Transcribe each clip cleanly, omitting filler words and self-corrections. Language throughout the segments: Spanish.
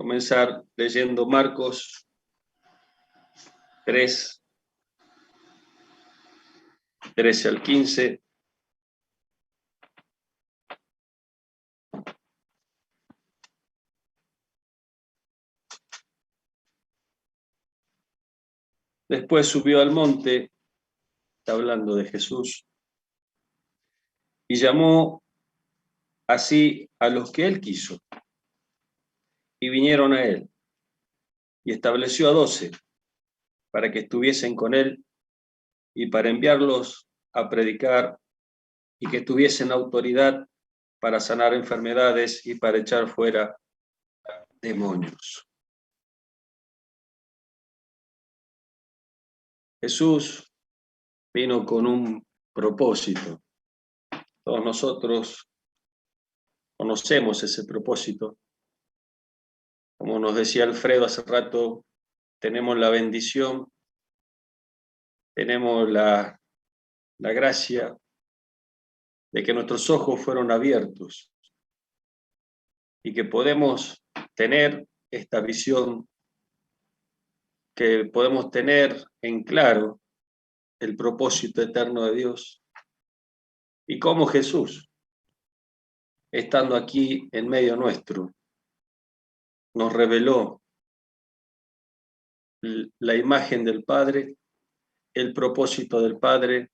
comenzar leyendo Marcos 3, 13 al 15. Después subió al monte, está hablando de Jesús, y llamó así a los que él quiso, y vinieron a él, y estableció a 12 para que estuviesen con él y para enviarlos a predicar y que tuviesen autoridad para sanar enfermedades y para echar fuera demonios. Jesús vino con un propósito. Todos nosotros conocemos ese propósito. Como nos decía Alfredo hace rato, tenemos la bendición, tenemos la gracia de que nuestros ojos fueron abiertos y que podemos tener esta visión, que podemos tener en claro el propósito eterno de Dios y cómo Jesús, estando aquí en medio nuestro, nos reveló la imagen del Padre, el propósito del Padre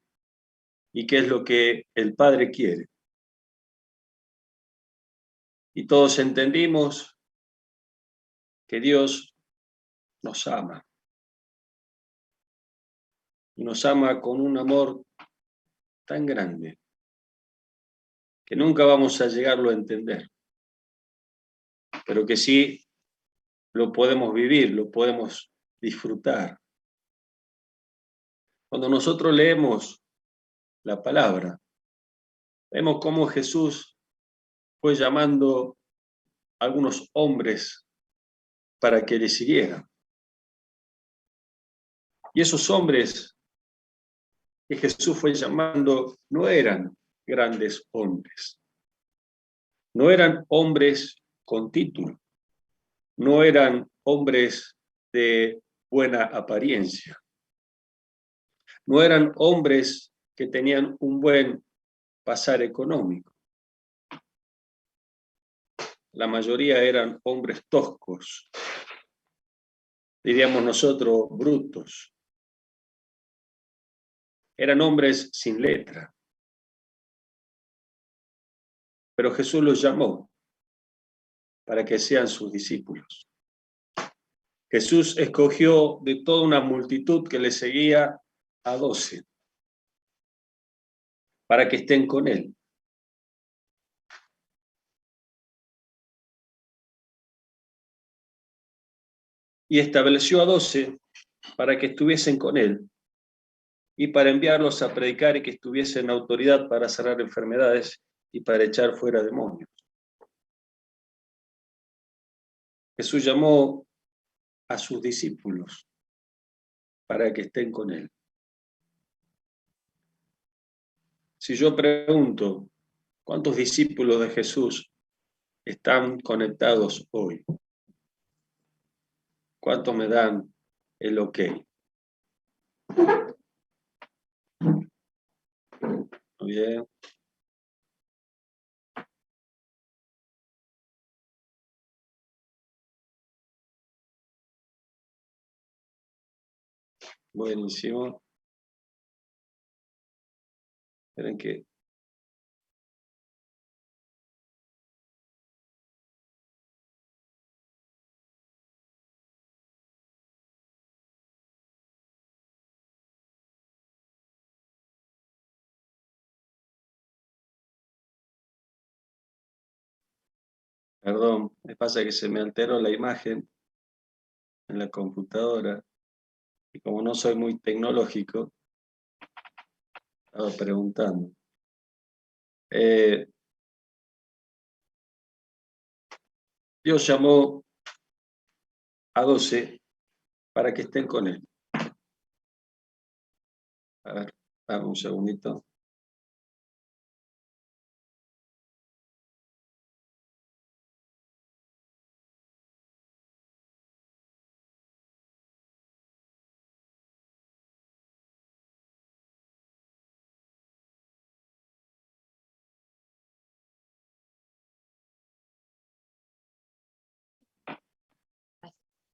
y qué es lo que el Padre quiere. Y todos entendimos que Dios nos ama. Y nos ama con un amor tan grande que nunca vamos a llegarlo a entender, pero que sí lo podemos vivir, lo podemos disfrutar. Cuando nosotros leemos la palabra, vemos cómo Jesús fue llamando a algunos hombres para que le siguieran. Y esos hombres que Jesús fue llamando no eran grandes hombres, no eran hombres con título, no eran hombres de buena apariencia, no eran hombres que tenían un buen pasar económico. La mayoría eran hombres toscos, diríamos nosotros brutos. Eran hombres sin letra. Pero Jesús los llamó para que sean sus discípulos. Jesús escogió de toda una multitud que le seguía a 12 para que estén con él. Y estableció a 12 para que estuviesen con él y para enviarlos a predicar y que estuviesen en autoridad para sanar enfermedades y para echar fuera demonios. Jesús llamó a sus discípulos para que estén con él. Si yo pregunto, ¿cuántos discípulos de Jesús están conectados hoy? ¿Cuántos me dan el ok? Muy bien. Buenísimo. Esperen que... Perdón, me pasa que se me alteró la imagen en la computadora y como no soy muy tecnológico, estaba preguntando. Dios llamó a 12 para que estén con él. A ver, dame un segundito.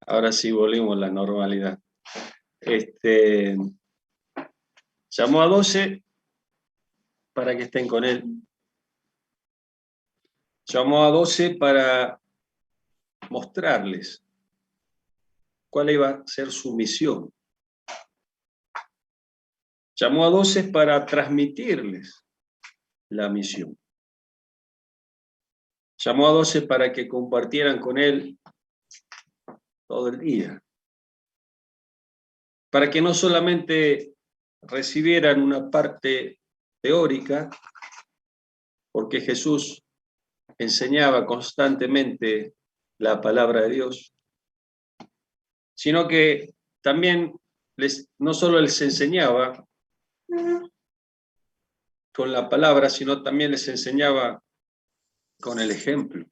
Ahora sí volvimos a la normalidad. Llamó a 12 para que estén con él. Llamó a 12 para mostrarles cuál iba a ser su misión. Llamó a 12 para transmitirles la misión. Llamó a 12 para que compartieran con él todo el día. Para que no solamente recibieran una parte teórica, porque Jesús enseñaba constantemente la palabra de Dios, sino que también no solo les enseñaba con la palabra, sino también les enseñaba con el ejemplo.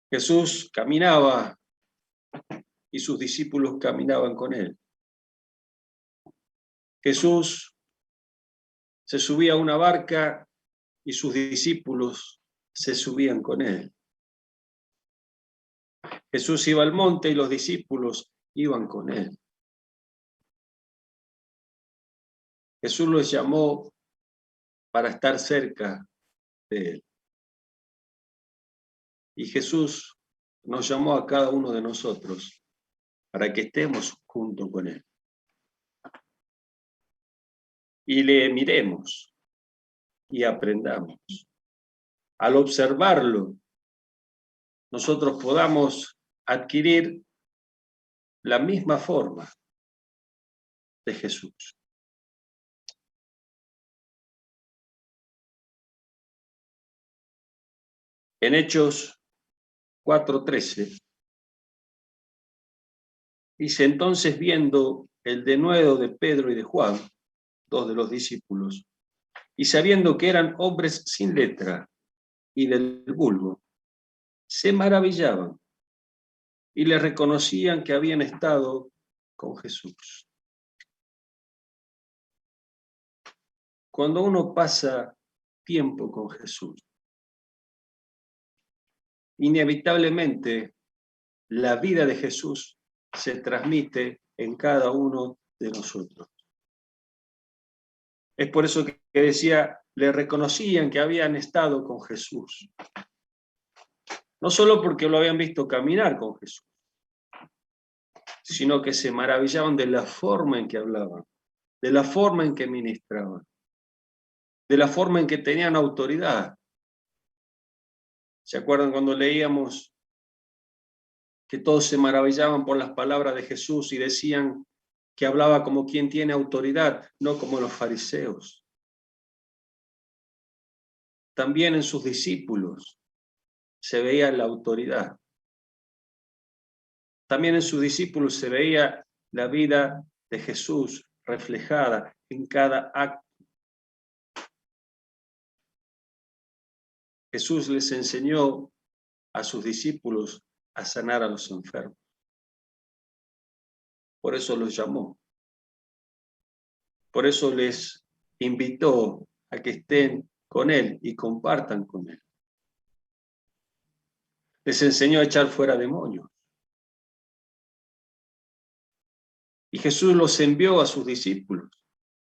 Jesús caminaba y sus discípulos caminaban con él. Jesús se subía a una barca y sus discípulos se subían con él. Jesús iba al monte y los discípulos iban con él. Jesús los llamó para estar cerca de él. Y Jesús nos llamó a cada uno de nosotros para que estemos junto con él. Y le miremos y aprendamos. Al observarlo, nosotros podamos adquirir la misma forma de Jesús. En Hechos 4:13, dice: entonces, viendo el denuedo de Pedro y de Juan, dos de los discípulos, y sabiendo que eran hombres sin letra y del vulgo, se maravillaban y le reconocían que habían estado con Jesús. Cuando uno pasa tiempo con Jesús, inevitablemente la vida de Jesús se transmite en cada uno de nosotros. Es por eso que decía, le reconocían que habían estado con Jesús. No solo porque lo habían visto caminar con Jesús, sino que se maravillaban de la forma en que hablaban, de la forma en que ministraban, de la forma en que tenían autoridad. ¿Se acuerdan cuando leíamos que todos se maravillaban por las palabras de Jesús y decían que hablaba como quien tiene autoridad, no como los fariseos? También en sus discípulos se veía la autoridad. También en sus discípulos se veía la vida de Jesús reflejada en cada acto. Jesús les enseñó a sus discípulos a sanar a los enfermos. Por eso los llamó. Por eso les invitó a que estén con él y compartan con él. Les enseñó a echar fuera demonios. Y Jesús los envió a sus discípulos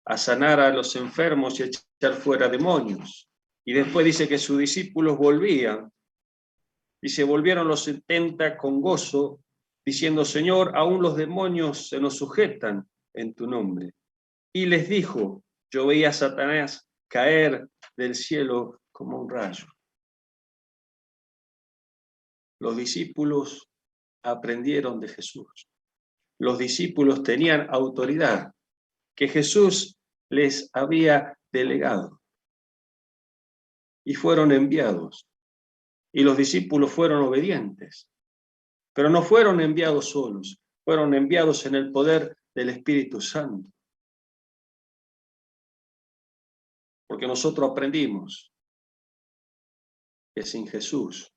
a sanar a los enfermos y a echar fuera demonios. Y después dice que sus discípulos volvían. Y se volvieron los 70 con gozo, diciendo: Señor, aún los demonios se nos sujetan en tu nombre. Y les dijo: yo veía a Satanás caer del cielo como un rayo. Los discípulos aprendieron de Jesús. Los discípulos tenían autoridad que Jesús les había delegado. Y fueron enviados. Y los discípulos fueron obedientes. Pero no fueron enviados solos, fueron enviados en el poder del Espíritu Santo. Porque nosotros aprendimos que sin Jesús,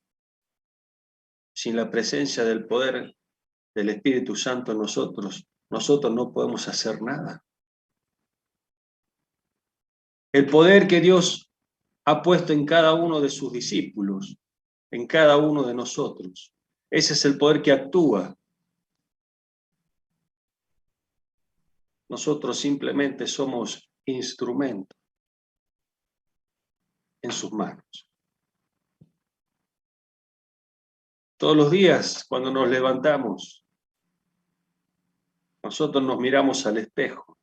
sin la presencia del poder del Espíritu Santo en nosotros no podemos hacer nada. El poder que Dios ha puesto en cada uno de sus discípulos en cada uno de nosotros. Ese es el poder que actúa. Nosotros simplemente somos instrumentos en sus manos. Todos los días, cuando nos levantamos, nosotros nos miramos al espejo.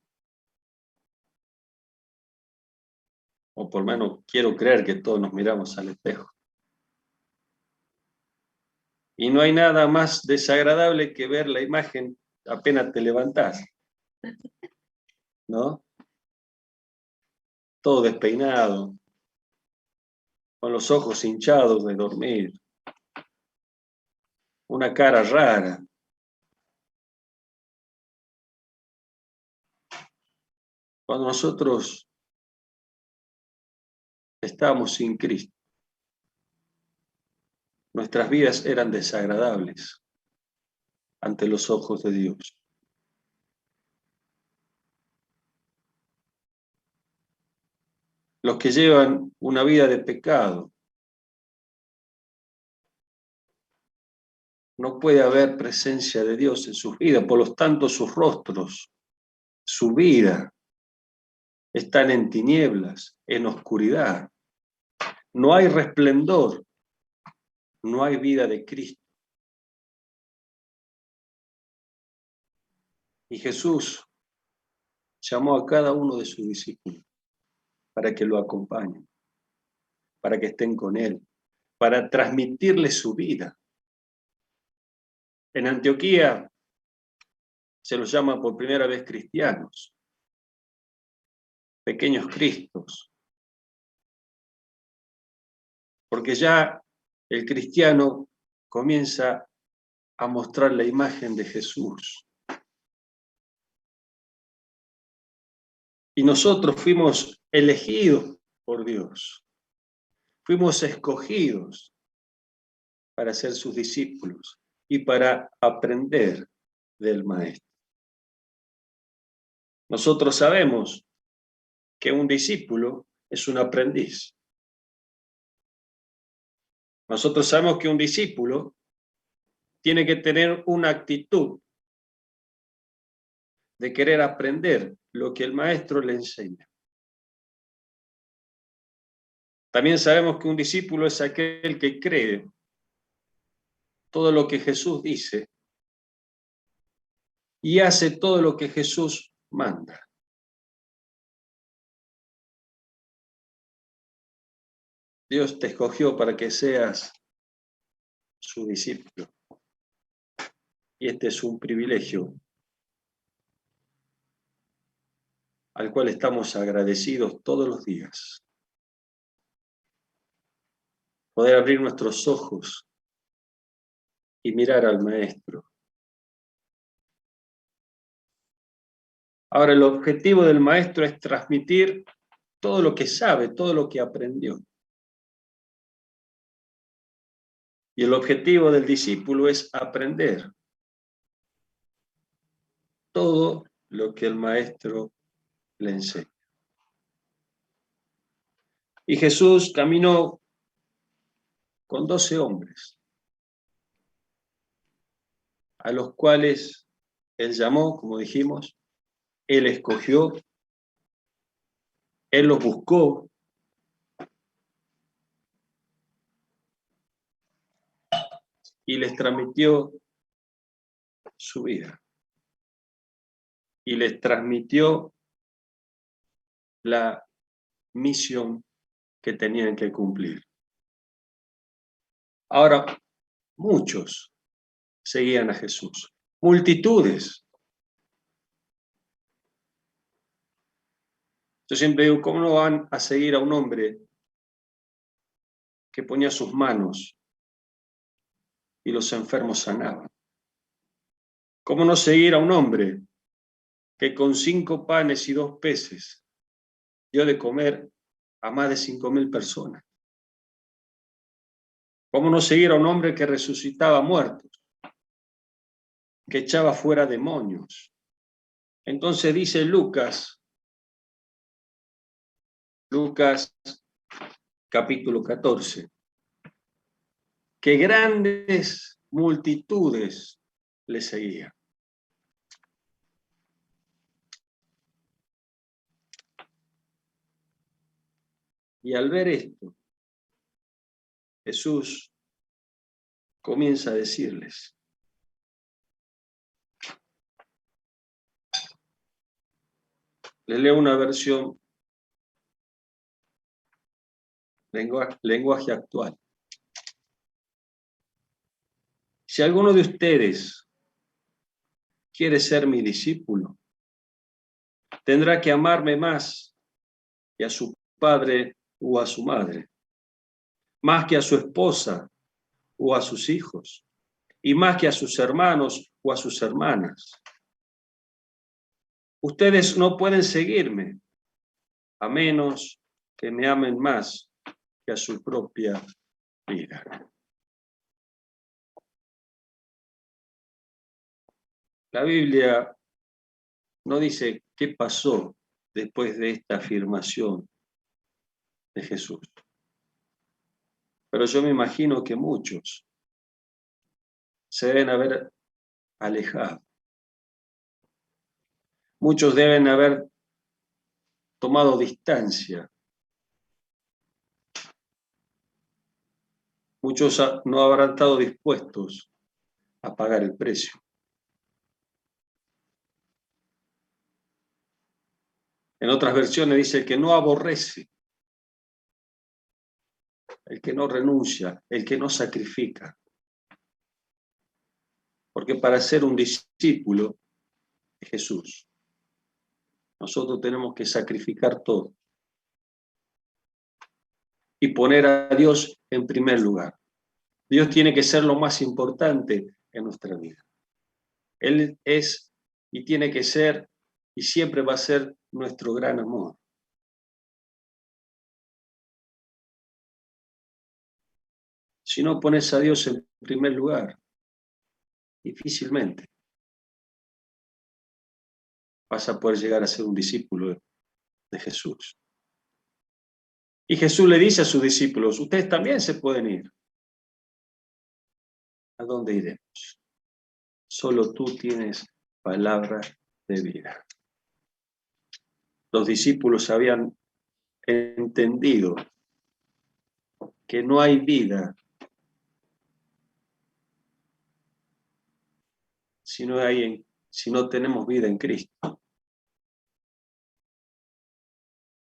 O por lo menos quiero creer que todos nos miramos al espejo. Y no hay nada más desagradable que ver la imagen apenas te levantás, ¿no? Todo despeinado, con los ojos hinchados de dormir, una cara rara. Cuando nosotros estábamos sin Cristo, nuestras vidas eran desagradables ante los ojos de Dios. Los que llevan una vida de pecado, no puede haber presencia de Dios en sus vidas, por lo tanto sus rostros, su vida, están en tinieblas, en oscuridad. No hay resplendor, no hay vida de Cristo. Y Jesús llamó a cada uno de sus discípulos para que lo acompañen, para que estén con Él, para transmitirle su vida. En Antioquía se los llama por primera vez cristianos, pequeños Cristos, porque ya el cristiano comienza a mostrar la imagen de Jesús. Y nosotros fuimos elegidos por Dios, fuimos escogidos para ser sus discípulos y para aprender del Maestro. Nosotros sabemos que un discípulo es un aprendiz. Nosotros sabemos que un discípulo tiene que tener una actitud de querer aprender lo que el maestro le enseña. También sabemos que un discípulo es aquel que cree todo lo que Jesús dice y hace todo lo que Jesús manda. Dios te escogió para que seas su discípulo. Y este es un privilegio al cual estamos agradecidos todos los días. Poder abrir nuestros ojos y mirar al Maestro. Ahora, el objetivo del Maestro es transmitir todo lo que sabe, todo lo que aprendió. Y el objetivo del discípulo es aprender todo lo que el Maestro le enseña. Y Jesús caminó con 12 hombres, a los cuales Él llamó, como dijimos, Él escogió, Él los buscó, y les transmitió su vida. Y les transmitió la misión que tenían que cumplir. Ahora, muchos seguían a Jesús, multitudes. Yo siempre digo, ¿cómo no van a seguir a un hombre que ponía sus manos y los enfermos sanaban? ¿Cómo no seguir a un hombre que con 5 panes y 2 peces dio de comer a más de 5.000 personas? ¿Cómo no seguir a un hombre que resucitaba muertos, que echaba fuera demonios? Entonces dice Lucas capítulo 14, que grandes multitudes le seguían. Y al ver esto, Jesús comienza a decirles: les leo una versión, lenguaje actual. Si alguno de ustedes quiere ser mi discípulo, tendrá que amarme más que a su padre o a su madre, más que a su esposa o a sus hijos, y más que a sus hermanos o a sus hermanas. Ustedes no pueden seguirme a menos que me amen más que a su propia vida. La Biblia no dice qué pasó después de esta afirmación de Jesús. Pero yo me imagino que muchos se deben haber alejado. Muchos deben haber tomado distancia. Muchos no habrán estado dispuestos a pagar el precio. En otras versiones dice el que no aborrece, el que no renuncia, el que no sacrifica. Porque para ser un discípulo de Jesús, nosotros tenemos que sacrificar todo y poner a Dios en primer lugar. Dios tiene que ser lo más importante en nuestra vida. Él es y tiene que ser y siempre va a ser nuestro gran amor. Si no pones a Dios en primer lugar, difícilmente vas a poder llegar a ser un discípulo de Jesús. Y Jesús le dice a sus discípulos: ustedes también se pueden ir. ¿A dónde iremos? Solo tú tienes palabra de vida. Los discípulos habían entendido que no hay vida si no tenemos vida en Cristo.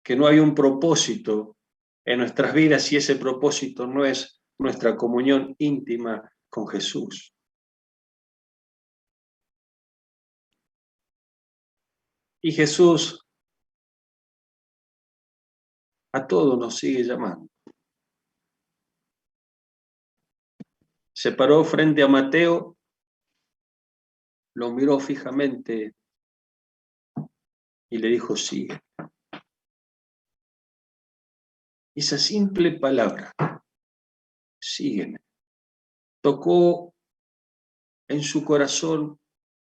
Que no hay un propósito en nuestras vidas si ese propósito no es nuestra comunión íntima con Jesús. Y Jesús a todos nos sigue llamando. Se paró frente a Mateo, lo miró fijamente y le dijo: sigue. Esa simple palabra, sígueme, tocó en su corazón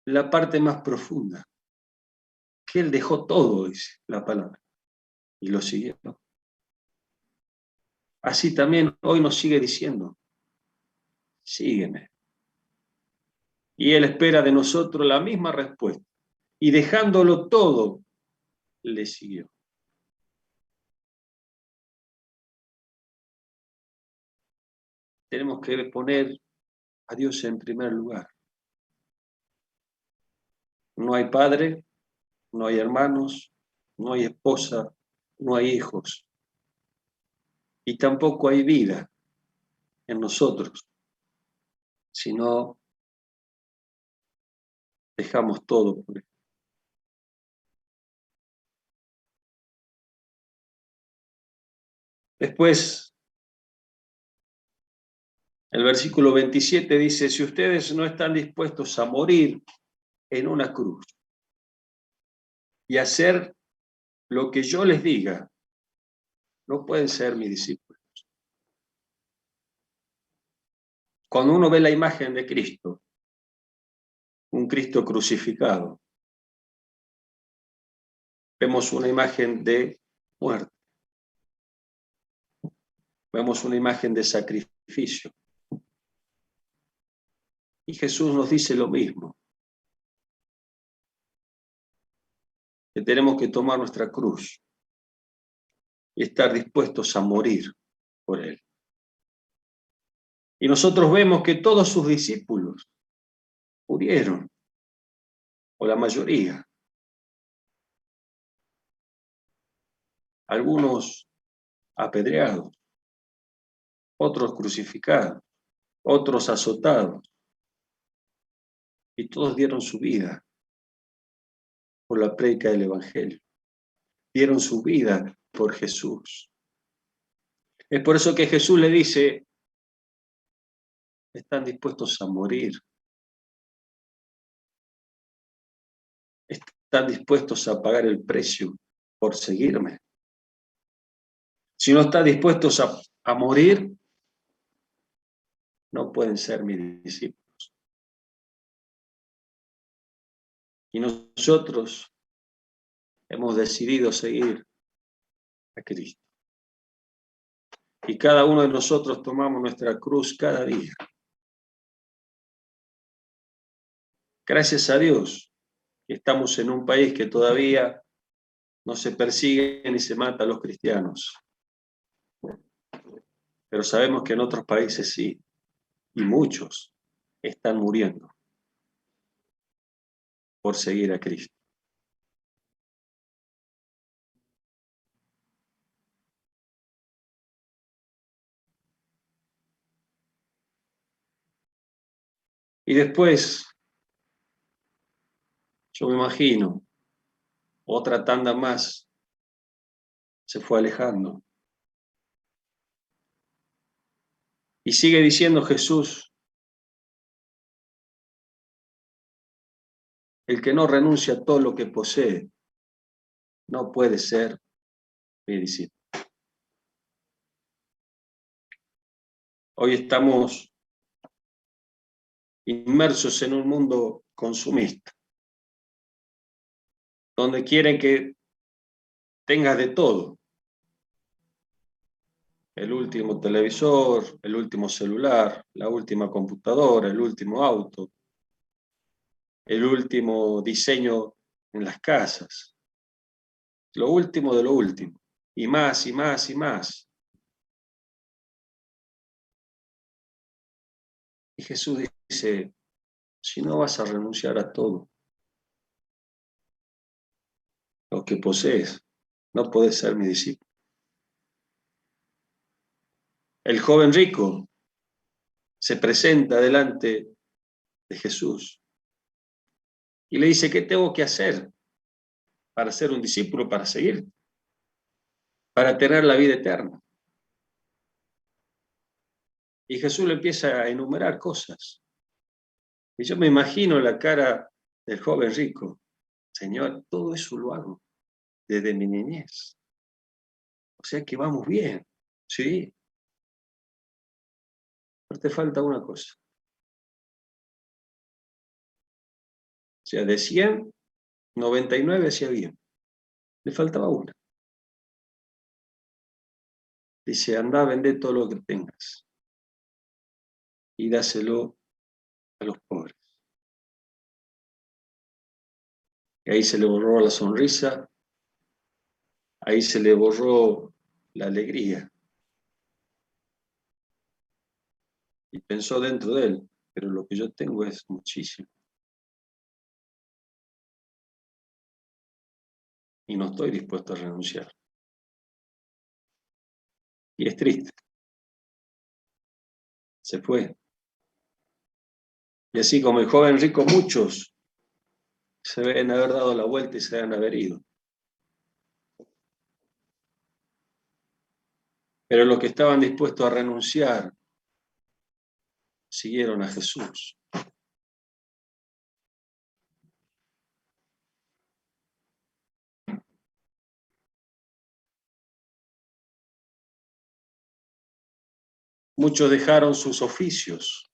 la parte más profunda, que él dejó todo, dice la palabra, y lo siguió. Así también hoy nos sigue diciendo: sígueme. Y él espera de nosotros la misma respuesta. Y dejándolo todo, le siguió. Tenemos que poner a Dios en primer lugar. No hay padre, no hay hermanos, no hay esposa, no hay hijos. Y tampoco hay vida en nosotros, si no dejamos todo por él. Después, el versículo 27 dice: si ustedes no están dispuestos a morir en una cruz y hacer lo que yo les diga, no pueden ser mis discípulos. Cuando uno ve la imagen de Cristo, un Cristo crucificado, vemos una imagen de muerte, vemos una imagen de sacrificio, Y Jesús nos dice lo mismo, que tenemos que tomar nuestra cruz y estar dispuestos a morir por Él. Y nosotros vemos que todos sus discípulos murieron, o la mayoría. Algunos apedreados, otros crucificados, otros azotados, y todos dieron su vida por la predica del Evangelio. Dieron su vida por Jesús. Es por eso que Jesús le dice, están dispuestos a morir. Están dispuestos a pagar el precio por seguirme. Si no están dispuestos a morir, no pueden ser mis discípulos. Y nosotros hemos decidido seguir a Cristo. Y cada uno de nosotros tomamos nuestra cruz cada día. Gracias a Dios que estamos en un país que todavía no se persigue ni se mata a los cristianos. Pero sabemos que en otros países sí, y muchos están muriendo por seguir a Cristo. Y después, yo me imagino, otra tanda más se fue alejando. Y sigue diciendo Jesús, el que no renuncia a todo lo que posee, no puede ser mi discípulo. Hoy estamos inmersos en un mundo consumista, donde quieren que tengas de todo. El último televisor, el último celular, la última computadora, el último auto, el último diseño en las casas. Lo último de lo último. Y más, y más, y más. Y Jesús dice, si no vas a renunciar a todo lo que posees, no puedes ser mi discípulo. El joven rico se presenta delante de Jesús y le dice, ¿qué tengo que hacer para ser un discípulo, para seguir, para tener la vida eterna? Y Jesús le empieza a enumerar cosas. Y yo me imagino la cara del joven rico. Señor, todo eso lo hago desde mi niñez. O sea que vamos bien, ¿sí? Pero te falta una cosa. O sea, de 100, 99 hacía bien. Le faltaba una. Dice, anda, vende todo lo que tengas y dáselo a los pobres. Y ahí se le borró la sonrisa, ahí se le borró la alegría. Y pensó dentro de él, pero lo que yo tengo es muchísimo. Y no estoy dispuesto a renunciar. Y es triste. Se fue. Y así como el joven rico, muchos se deben haber dado la vuelta y se deben haber ido. Pero los que estaban dispuestos a renunciar, siguieron a Jesús. Muchos dejaron sus oficios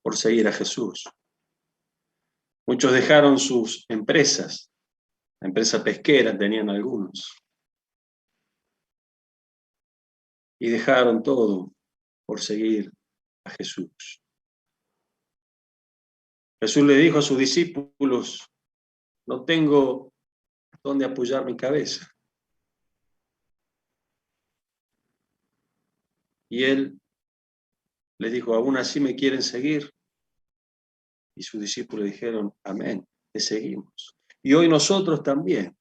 por seguir a Jesús. Muchos dejaron sus empresas. La empresa pesquera tenían algunos. Y dejaron todo por seguir a Jesús. Jesús le dijo a sus discípulos, no tengo dónde apoyar mi cabeza. Y él les dijo, ¿aún así me quieren seguir? Y sus discípulos dijeron, amén, te seguimos. Y hoy nosotros también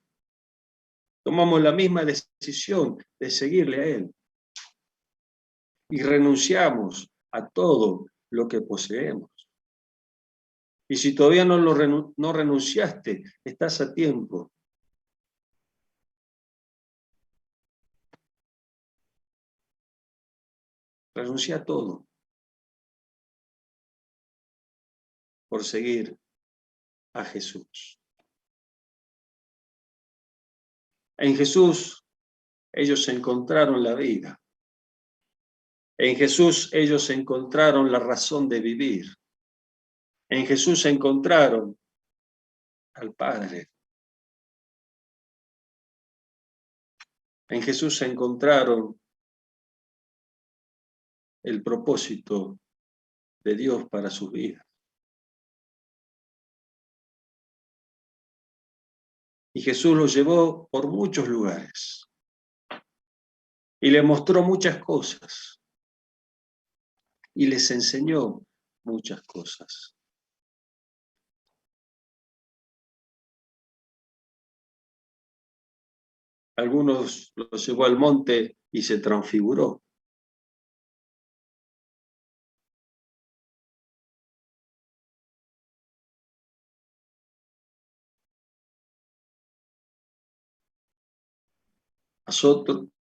tomamos la misma decisión de seguirle a él. Y renunciamos a todo lo que poseemos. Y si todavía no renunciaste, estás a tiempo. Renuncia a todo por seguir a Jesús. En Jesús ellos encontraron la vida. En Jesús ellos encontraron la razón de vivir. En Jesús encontraron al Padre. En Jesús encontraron el propósito de Dios para sus vidas. Y Jesús los llevó por muchos lugares. Y les mostró muchas cosas. Y les enseñó muchas cosas. Algunos los llevó al monte y se transfiguró.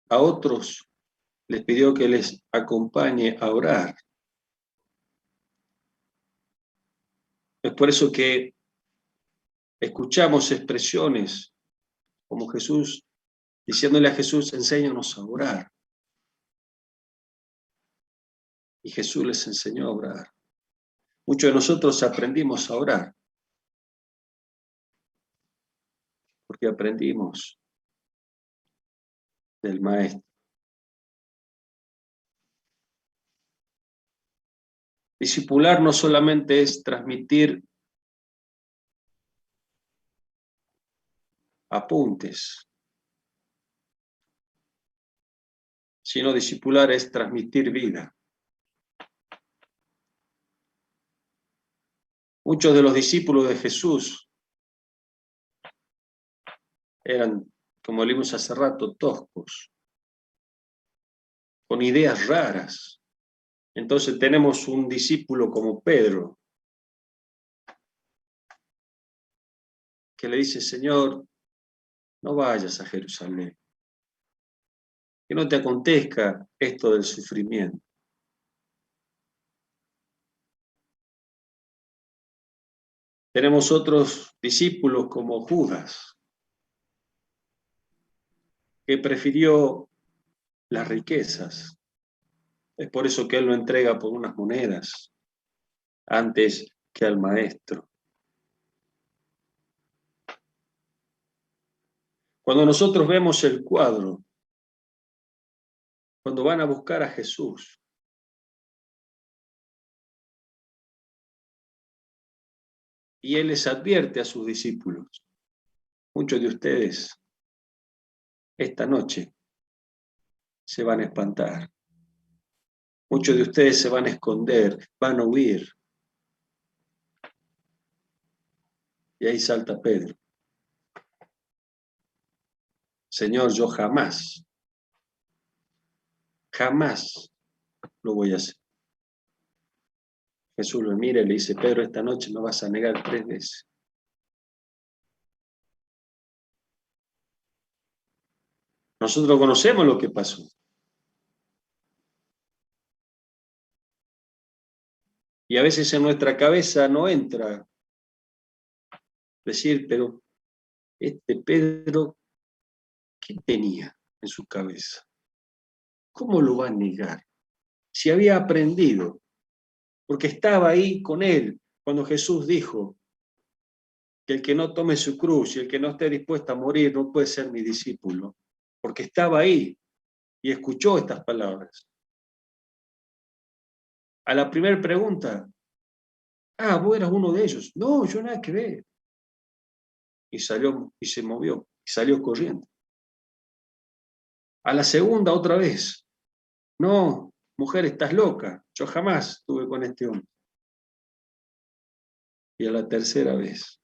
A otros les pidió que les acompañe a orar. Es por eso que escuchamos expresiones como Jesús, diciéndole a Jesús, enséñanos a orar. Y Jesús les enseñó a orar. Muchos de nosotros aprendimos a orar, porque aprendimos del Maestro. Discipular no solamente es transmitir apuntes, sino discipular es transmitir vida. Muchos de los discípulos de Jesús eran, como leímos hace rato, toscos, con ideas raras. Entonces tenemos un discípulo como Pedro, que le dice, Señor, no vayas a Jerusalén, que no te acontezca esto del sufrimiento. Tenemos otros discípulos como Judas, que prefirió las riquezas. Es por eso que él lo entrega por unas monedas antes que al Maestro. Cuando nosotros vemos el cuadro, cuando van a buscar a Jesús, y él les advierte a sus discípulos, muchos de ustedes esta noche se van a espantar. Muchos de ustedes se van a esconder, van a huir. Y ahí salta Pedro. Señor, yo jamás lo voy a hacer. Jesús lo mira y le dice, Pedro, esta noche me vas a negar 3 veces. Nosotros conocemos lo que pasó. Y a veces en nuestra cabeza no entra decir, pero este Pedro, ¿qué tenía en su cabeza? ¿Cómo lo va a negar? Si había aprendido, porque estaba ahí con él cuando Jesús dijo que el que no tome su cruz y el que no esté dispuesto a morir no puede ser mi discípulo, porque estaba ahí y escuchó estas palabras. A la primera pregunta, vos eras uno de ellos. No, yo nada que ver. Y salió, y se movió, y salió corriendo. A la segunda, otra vez. No, mujer, estás loca. Yo jamás estuve con este hombre. Y a la tercera vez,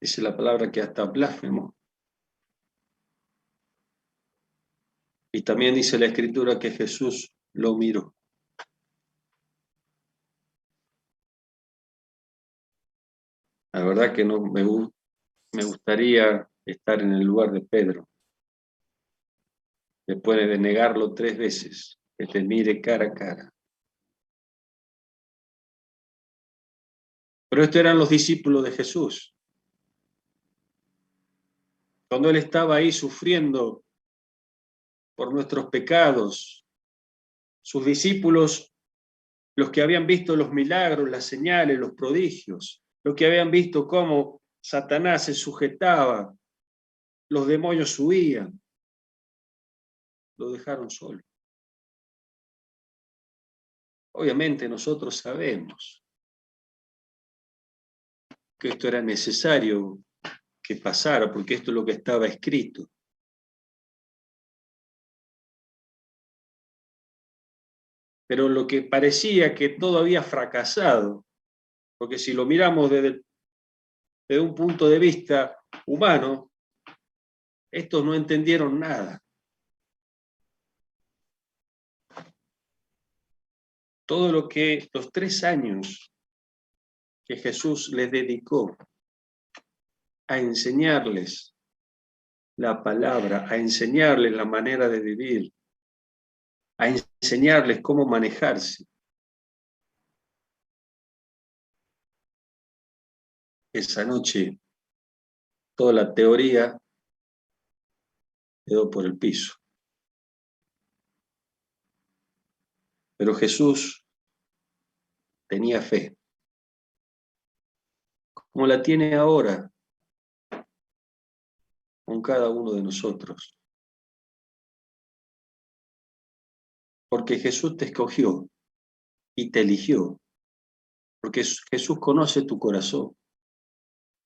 dice la palabra que hasta blasfemó. Y también dice la Escritura que Jesús lo miró. La verdad que no me gustaría estar en el lugar de Pedro, después de negarlo 3 veces, que te mire cara a cara. Pero estos eran los discípulos de Jesús. Cuando Él estaba ahí sufriendo por nuestros pecados, sus discípulos, los que habían visto los milagros, las señales, los prodigios, los que habían visto cómo Satanás se sujetaba, los demonios huían, lo dejaron solo. Obviamente nosotros sabemos que esto era necesario que pasara, porque esto es lo que estaba escrito. Pero lo que parecía que todo había fracasado, porque si lo miramos desde un punto de vista humano, estos no entendieron nada. Todo lo que los 3 años que Jesús les dedicó a enseñarles la palabra, a enseñarles la manera de vivir, a enseñarles cómo manejarse. Esa noche, toda la teoría quedó por el piso. Pero Jesús tenía fe, como la tiene ahora con cada uno de nosotros. Porque Jesús te escogió y te eligió, porque Jesús conoce tu corazón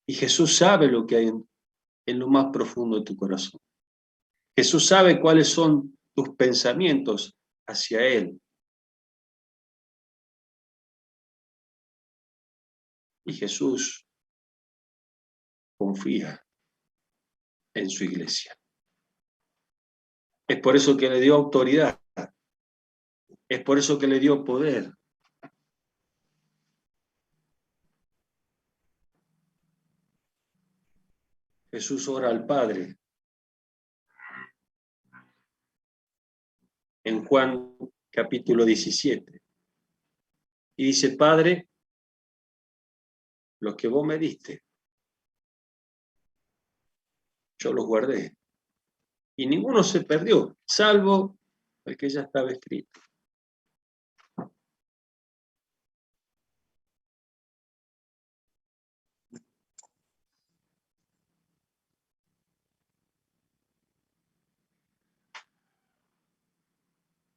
y Jesús sabe lo que hay en lo más profundo de tu corazón. Jesús sabe cuáles son tus pensamientos hacia Él. Y Jesús confía en su iglesia. Es por eso que le dio autoridad. Es por eso que le dio poder. Jesús ora al Padre. En Juan capítulo 17. Y dice, Padre, los que vos me diste, yo los guardé. Y ninguno se perdió, salvo el que ya estaba escrito.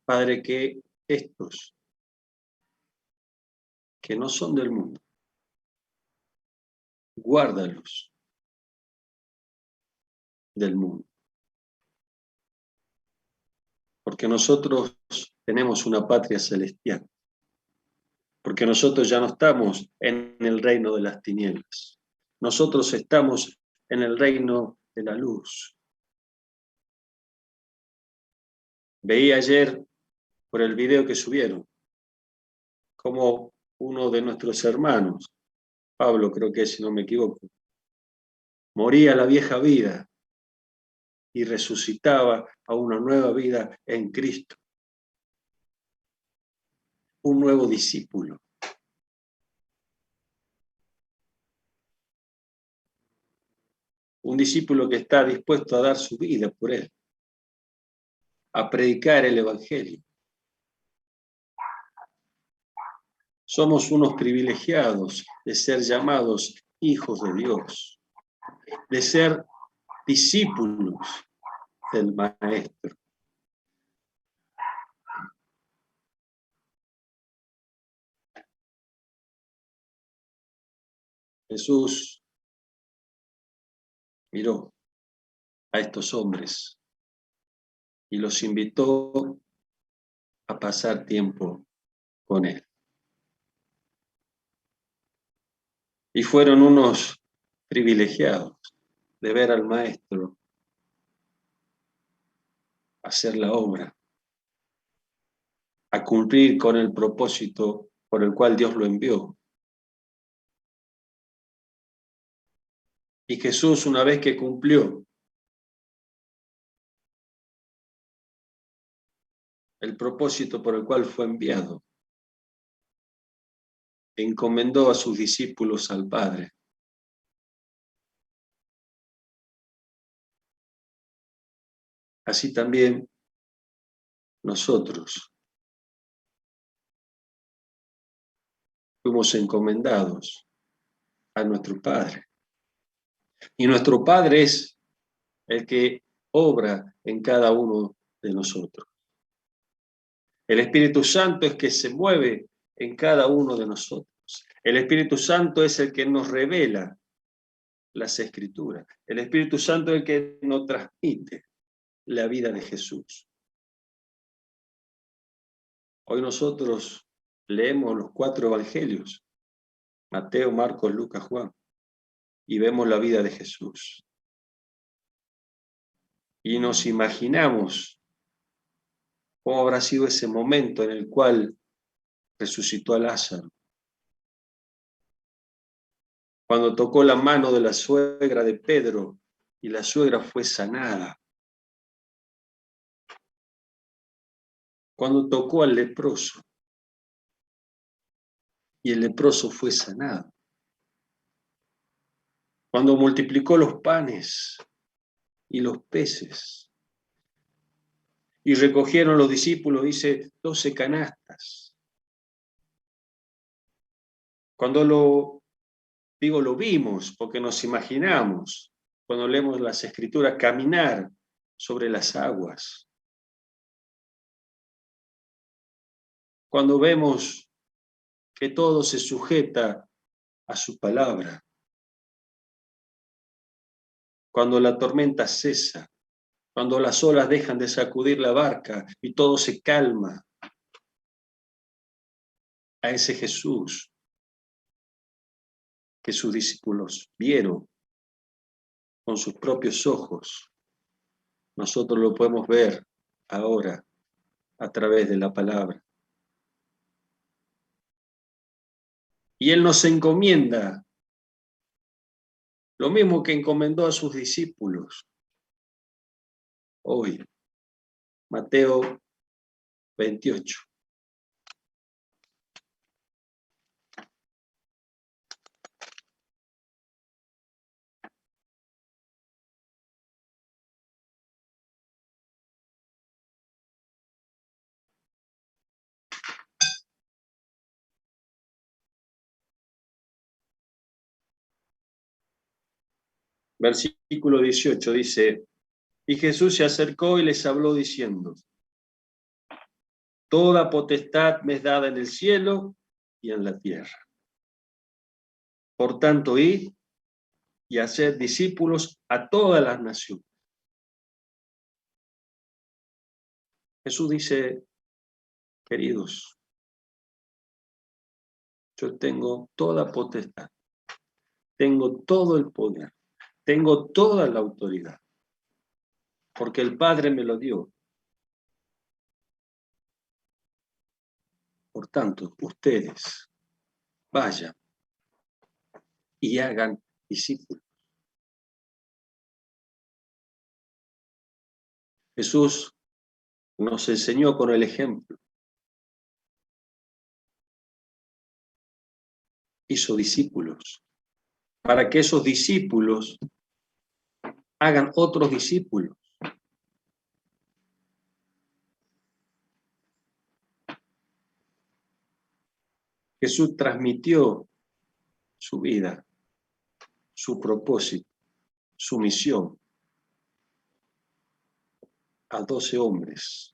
Padre, que estos que no son del mundo, guárdalos del mundo. Porque nosotros tenemos una patria celestial. Porque nosotros ya no estamos en el reino de las tinieblas. Nosotros estamos en el reino de la luz. Veí ayer por el video que subieron como uno de nuestros hermanos, Pablo creo que es, si no me equivoco, moría la vieja vida y resucitaba a una nueva vida en Cristo. Un nuevo discípulo. Un discípulo que está dispuesto a dar su vida por él, a predicar el Evangelio. Somos unos privilegiados de ser llamados hijos de Dios, de ser discípulos del Maestro. Jesús miró a estos hombres y los invitó a pasar tiempo con él. Y fueron unos privilegiados de ver al Maestro hacer la obra, a cumplir con el propósito por el cual Dios lo envió. Y Jesús, una vez que cumplió el propósito por el cual fue enviado, encomendó a sus discípulos al Padre. Así también nosotros fuimos encomendados a nuestro Padre. Y nuestro Padre es el que obra en cada uno de nosotros. El Espíritu Santo es que se mueve en cada uno de nosotros. El Espíritu Santo es el que nos revela las Escrituras. El Espíritu Santo es el que nos transmite la vida de Jesús. Hoy nosotros leemos los 4 evangelios, Mateo, Marcos, Lucas, Juan, y vemos la vida de Jesús. Y nos imaginamos cómo habrá sido ese momento en el cual resucitó a Lázaro. Cuando tocó la mano de la suegra de Pedro y la suegra fue sanada. Cuando tocó al leproso y el leproso fue sanado. Cuando multiplicó los panes y los peces y recogieron los discípulos, dice, 12 canastas. Cuando lo vimos, porque nos imaginamos, cuando leemos las Escrituras, caminar sobre las aguas. Cuando vemos que todo se sujeta a su palabra. Cuando la tormenta cesa, cuando las olas dejan de sacudir la barca y todo se calma. A ese Jesús que sus discípulos vieron con sus propios ojos, nosotros lo podemos ver ahora a través de la palabra. Y Él nos encomienda lo mismo que encomendó a sus discípulos. Hoy, Mateo 28. Versículo 18 dice, y Jesús se acercó y les habló diciendo, toda potestad me es dada en el cielo y en la tierra. Por tanto, id y haced discípulos a todas las naciones. Jesús dice, queridos, yo tengo toda potestad, tengo todo el poder, tengo toda la autoridad, porque el Padre me lo dio. Por tanto, ustedes vayan y hagan discípulos. Jesús nos enseñó con el ejemplo. Hizo discípulos, para que esos discípulos hagan otros discípulos. Jesús transmitió su vida, su propósito, su misión a 12 hombres.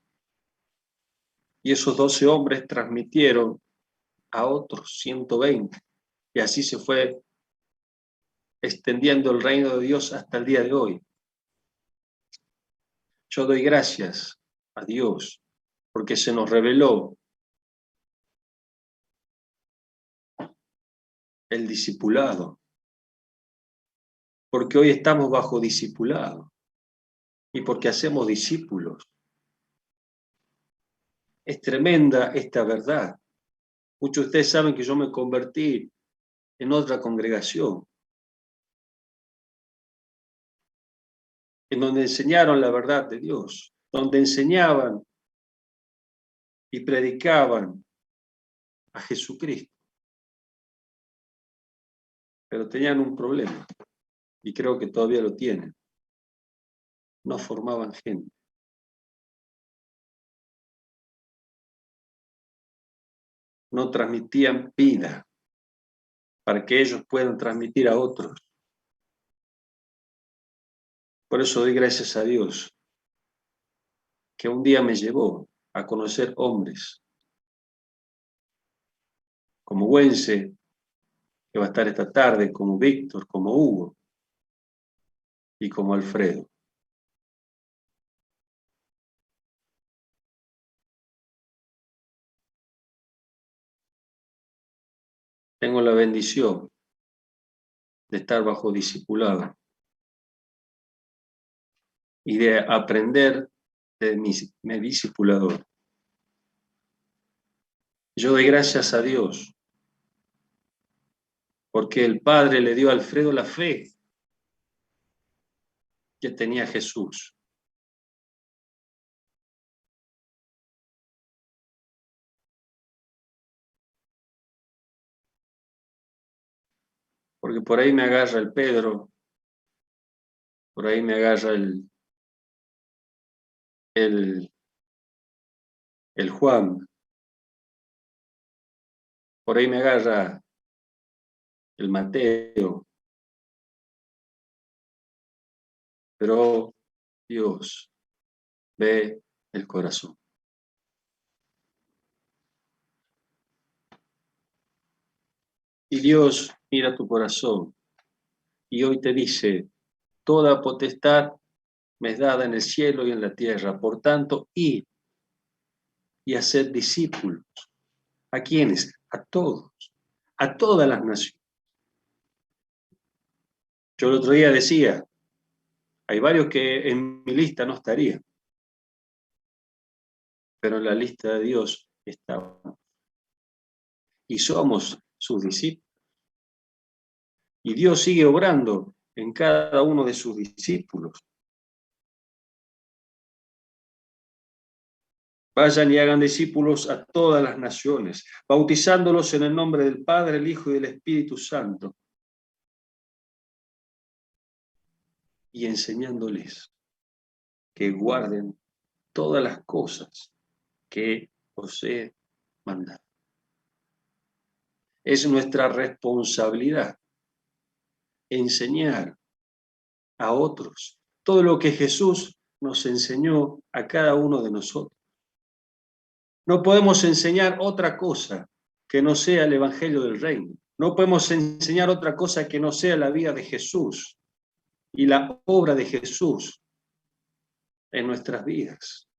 Y esos 12 hombres transmitieron a otros 120. Y así se fue extendiendo el reino de Dios hasta el día de hoy. Yo doy gracias a Dios porque se nos reveló el discipulado, porque hoy estamos bajo discipulado y porque hacemos discípulos. Es tremenda esta verdad. Muchos de ustedes saben que yo me convertí en otra congregación, en donde enseñaron la verdad de Dios, donde enseñaban y predicaban a Jesucristo. Pero tenían un problema, y creo que todavía lo tienen. No formaban gente. No transmitían vida para que ellos puedan transmitir a otros. Por eso doy gracias a Dios que un día me llevó a conocer hombres como Wense, que va a estar esta tarde, como Víctor, como Hugo y como Alfredo. Tengo la bendición de estar bajo discipulado y de aprender de mi discipulador. Yo doy gracias a Dios porque el Padre le dio a Alfredo la fe que tenía Jesús. Porque por ahí me agarra el Pedro, por ahí me agarra el Juan, por ahí me agarra el Mateo, pero Dios ve el corazón. Y Dios mira tu corazón y hoy te dice, toda potestad me es dada en el cielo y en la tierra, por tanto, id y haced discípulos. ¿A quiénes? A todos, a todas las naciones. Yo el otro día decía, hay varios que en mi lista no estarían, pero en la lista de Dios estamos. Y somos sus discípulos. Y Dios sigue obrando en cada uno de sus discípulos. Vayan y hagan discípulos a todas las naciones, bautizándolos en el nombre del Padre, el Hijo y del Espíritu Santo, y enseñándoles que guarden todas las cosas que os he mandado. Es nuestra responsabilidad enseñar a otros todo lo que Jesús nos enseñó a cada uno de nosotros. No podemos enseñar otra cosa que no sea el Evangelio del Reino. No podemos enseñar otra cosa que no sea la vida de Jesús y la obra de Jesús en nuestras vidas.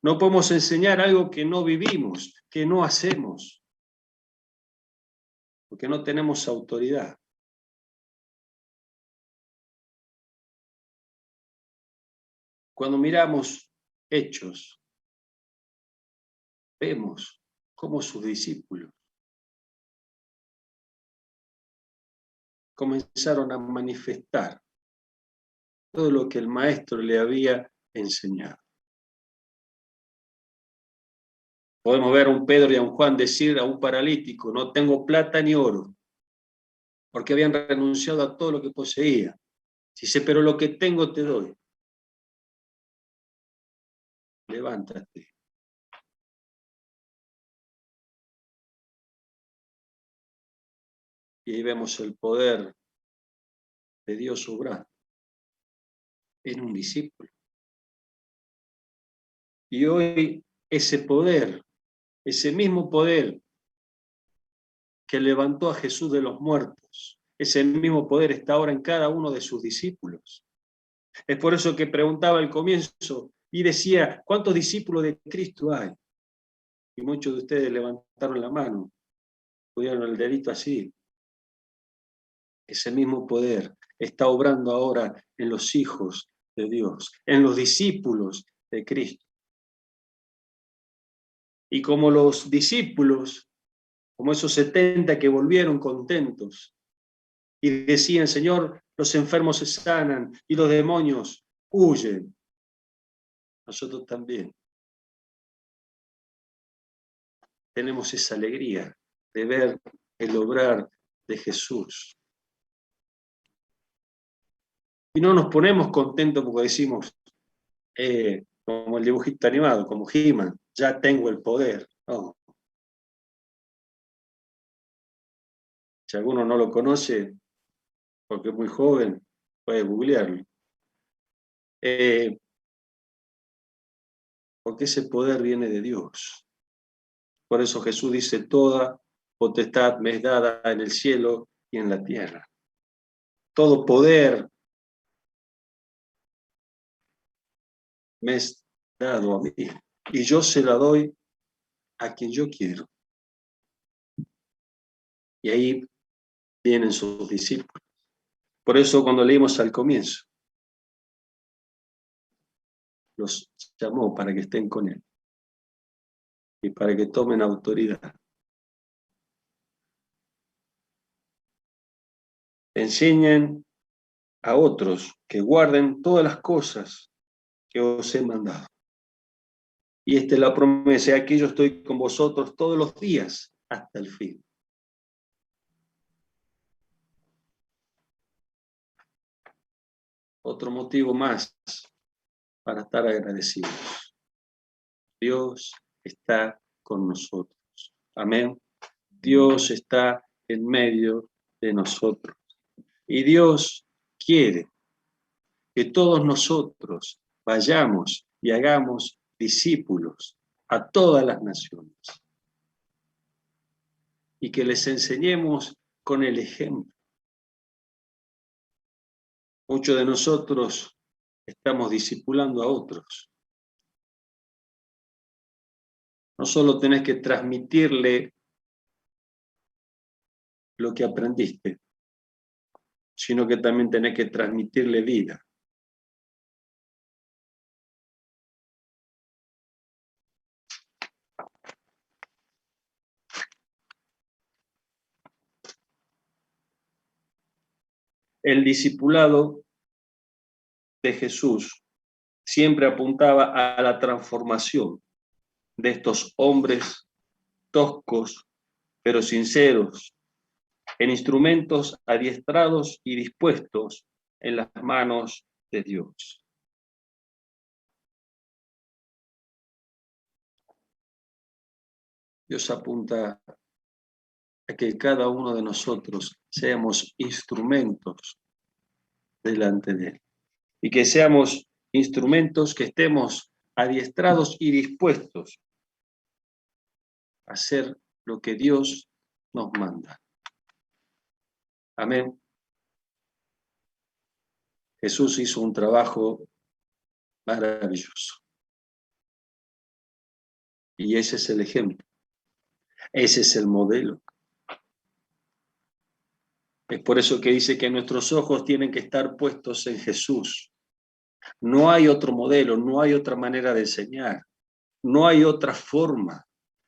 No podemos enseñar algo que no vivimos, que no hacemos, porque no tenemos autoridad. Cuando miramos Hechos, vemos cómo sus discípulos comenzaron a manifestar todo lo que el maestro le había enseñado. Podemos ver a un Pedro y a un Juan decir a un paralítico, no tengo plata ni oro, porque habían renunciado a todo lo que poseía. Dice, pero lo que tengo te doy. Levántate. Y ahí vemos el poder de Dios obrar en un discípulo. Y hoy ese poder, ese mismo poder que levantó a Jesús de los muertos, ese mismo poder está ahora en cada uno de sus discípulos. Es por eso que preguntaba al comienzo y decía, ¿cuántos discípulos de Cristo hay? Y muchos de ustedes levantaron la mano, pusieron el dedito así. Ese mismo poder está obrando ahora en los hijos de Dios, en los discípulos de Cristo. Y como los discípulos, como esos 70 que volvieron contentos y decían, Señor, los enfermos se sanan y los demonios huyen, nosotros también tenemos esa alegría de ver el obrar de Jesús. Y no nos ponemos contentos porque decimos, como el dibujito animado, como He-Man, ya tengo el poder. No. Si alguno no lo conoce, porque es muy joven, puede googlearlo. Porque ese poder viene de Dios. Por eso Jesús dice, toda potestad me es dada en el cielo y en la tierra. Todo poder me es dado a mí. Y yo se la doy a quien yo quiero. Y ahí vienen sus discípulos. Por eso cuando leímos al comienzo, los llamó para que estén con él y para que tomen autoridad. Enseñen a otros que guarden todas las cosas que os he mandado. Y esta es la promesa, aquí yo estoy con vosotros todos los días hasta el fin. Otro motivo más para estar agradecidos. Dios está con nosotros. Amén. Dios está en medio de nosotros. Y Dios quiere que todos nosotros vayamos y hagamos discípulos a todas las naciones. Y que les enseñemos con el ejemplo. Muchos de nosotros estamos discipulando a otros. No solo tenés que transmitirle lo que aprendiste, sino que también tenés que transmitirle vida. El discipulado de Jesús siempre apuntaba a la transformación de estos hombres toscos, pero sinceros, en instrumentos adiestrados y dispuestos en las manos de Dios. Dios apunta a que cada uno de nosotros seamos instrumentos delante de Él. Y que seamos instrumentos que estemos adiestrados y dispuestos a hacer lo que Dios nos manda. Amén. Jesús hizo un trabajo maravilloso. Y ese es el ejemplo. Ese es el modelo. Es por eso que dice que nuestros ojos tienen que estar puestos en Jesús. No hay otro modelo, no hay otra manera de enseñar, no hay otra forma.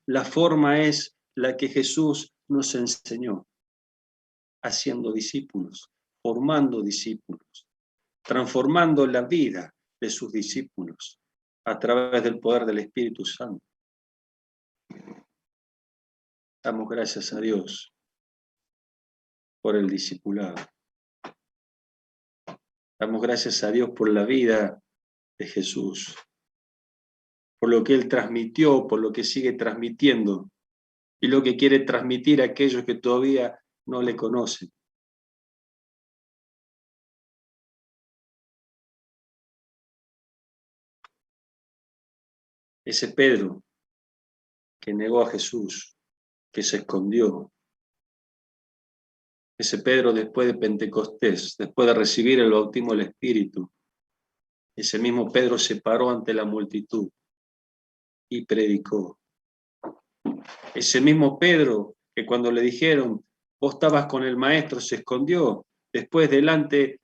La forma es la que Jesús nos enseñó, haciendo discípulos, formando discípulos, transformando la vida de sus discípulos a través del poder del Espíritu Santo. Damos gracias a Dios por el discipulado. Damos gracias a Dios por la vida de Jesús, por lo que Él transmitió, por lo que sigue transmitiendo y lo que quiere transmitir a aquellos que todavía no le conocen. Ese Pedro que negó a Jesús, que se escondió, Ese Pedro después de Pentecostés, después de recibir el bautismo del Espíritu, ese mismo Pedro se paró ante la multitud y predicó. Ese mismo Pedro que cuando le dijeron, vos estabas con el maestro, se escondió, después delante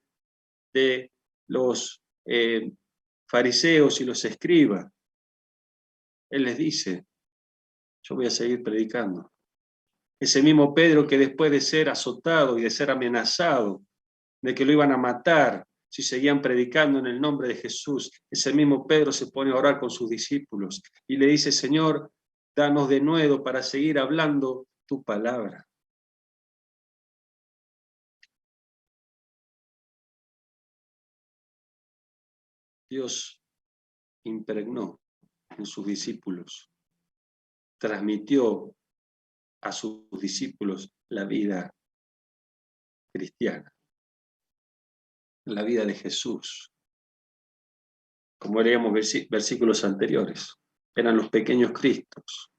de los fariseos y los escribas, él les dice, yo voy a seguir predicando. Ese mismo Pedro que después de ser azotado y de ser amenazado, de que lo iban a matar si seguían predicando en el nombre de Jesús, ese mismo Pedro se pone a orar con sus discípulos y le dice, Señor, danos de nuevo para seguir hablando tu palabra. Dios impregnó en sus discípulos, transmitió a sus discípulos la vida cristiana, la vida de Jesús. Como leíamos versículos anteriores, eran los pequeños Cristos,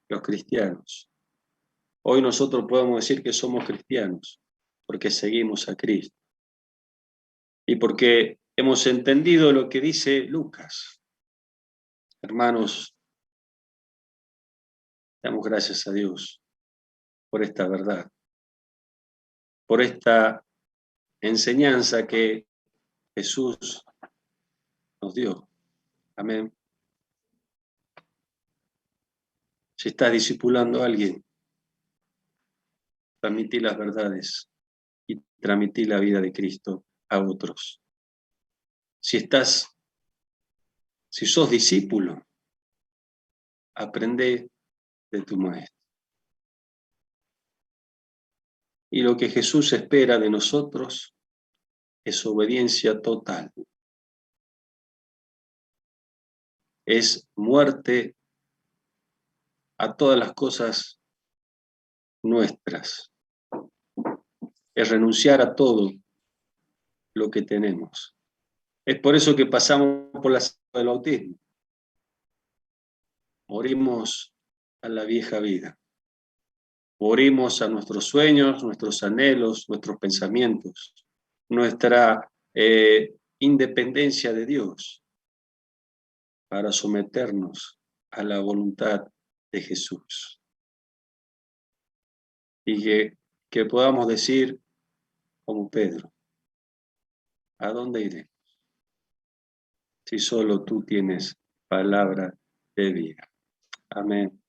los cristianos. Hoy nosotros podemos decir que somos cristianos porque seguimos a Cristo y porque hemos entendido lo que dice Lucas. Hermanos, damos gracias a Dios por esta verdad, por esta enseñanza que Jesús nos dio. Amén. Si estás discipulando a alguien, transmití las verdades y transmití la vida de Cristo a otros. Si sos discípulo, aprende de tu maestro. Y lo que Jesús espera de nosotros es obediencia total. Es muerte a todas las cosas nuestras. Es renunciar a todo lo que tenemos. Es por eso que pasamos por la senda del bautismo. Morimos a la vieja vida. Morimos a nuestros sueños, nuestros anhelos, nuestros pensamientos, nuestra independencia de Dios, para someternos a la voluntad de Jesús. Y que podamos decir, como Pedro, ¿a dónde iré? Si solo tú tienes palabra de vida. Amén.